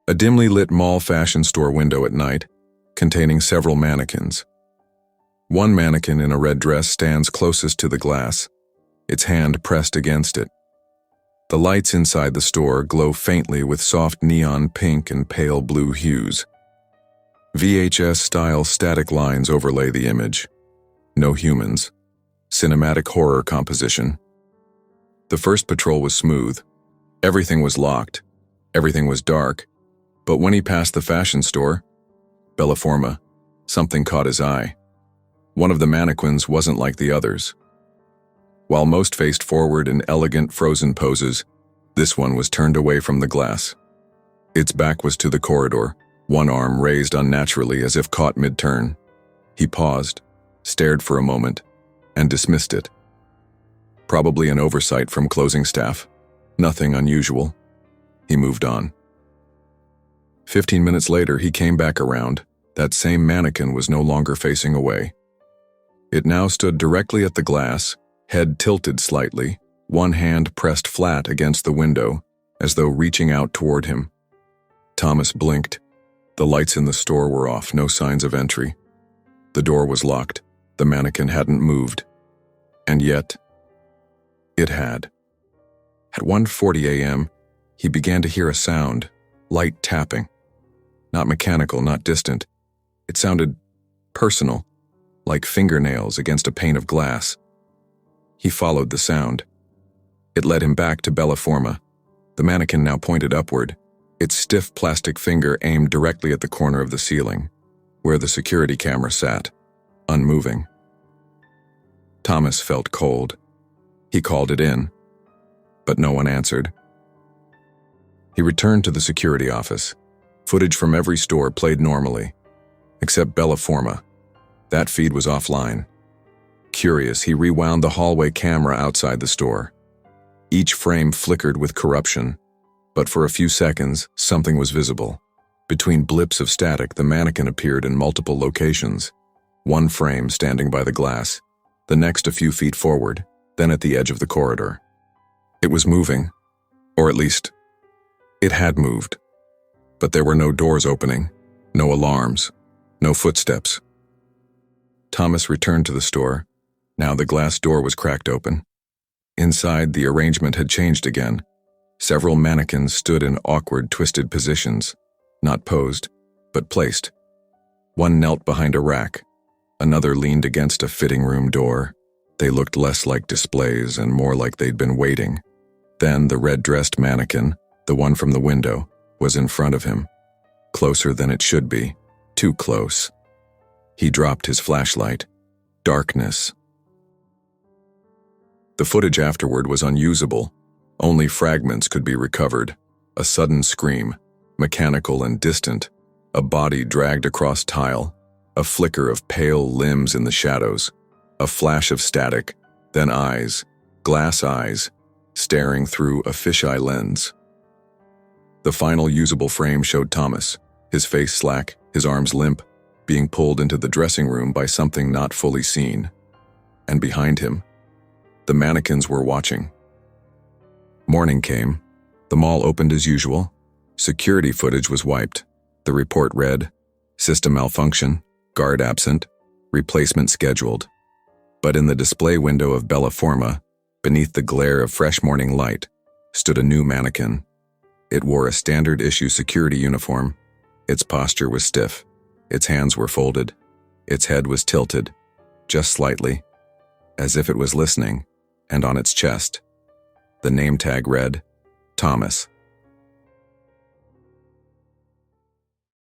A dimly lit mall fashion store window at night, containing several mannequins. One mannequin in a red dress stands closest to the glass, its hand pressed against it. The lights inside the store glow faintly with soft neon pink and pale blue hues. VHS-style static lines overlay the image. No humans. Cinematic horror composition. The first patrol was smooth. Everything was locked. Everything was dark. But when he passed the fashion store, Bellaforma, something caught his eye. One of the mannequins wasn't like the others. While most faced forward in elegant frozen poses, this one was turned away from the glass. Its back was to the corridor, one arm raised unnaturally as if caught mid-turn. He paused, stared for a moment, and dismissed it. Probably an oversight from closing staff. Nothing unusual. He moved on. 15 minutes later, he came back around. That same mannequin was no longer facing away. It now stood directly at the glass, head tilted slightly, one hand pressed flat against the window, as though reaching out toward him. Thomas blinked. The lights in the store were off, no signs of entry. The door was locked. The mannequin hadn't moved. And yet, it had. At 1:40 a.m., he began to hear a sound, light tapping. Not mechanical, not distant. It sounded personal, like fingernails against a pane of glass. He followed the sound. It led him back to Bellaforma. The mannequin now pointed upward, its stiff plastic finger aimed directly at the corner of the ceiling, where the security camera sat, unmoving. Thomas felt cold. He called it in, but no one answered. He returned to the security office. Footage from every store played normally, except Bellaforma. That feed was offline. Curious, he rewound the hallway camera outside the store. Each frame flickered with corruption, but for a few seconds, something was visible. Between blips of static, the mannequin appeared in multiple locations. One frame standing by the glass, the next a few feet forward, then at the edge of the corridor. It was moving, or at least, it had moved. But there were no doors opening, no alarms, no footsteps. Thomas returned to the store. Now the glass door was cracked open. Inside, the arrangement had changed again. Several mannequins stood in awkward, twisted positions, not posed, but placed. One knelt behind a rack. Another leaned against a fitting room door. They looked less like displays and more like they'd been waiting. Then the red-dressed mannequin, the one from the window, was in front of him. Closer than it should be. Too close. He dropped his flashlight. Darkness. The footage afterward was unusable. Only fragments could be recovered. A sudden scream, mechanical and distant. A body dragged across tile. A flicker of pale limbs in the shadows. A flash of static. Then eyes. Glass eyes. Staring through a fisheye lens. The final usable frame showed Thomas, his face slack, his arms limp, being pulled into the dressing room by something not fully seen. And behind him, the mannequins were watching. Morning came. The mall opened as usual. Security footage was wiped. The report read, system malfunction, guard absent, replacement scheduled. But in the display window of Bellaforma, beneath the glare of fresh morning light, stood a new mannequin. It wore a standard-issue security uniform. Its posture was stiff. Its hands were folded. Its head was tilted, just slightly, as if it was listening, and on its chest, the name tag read, Thomas.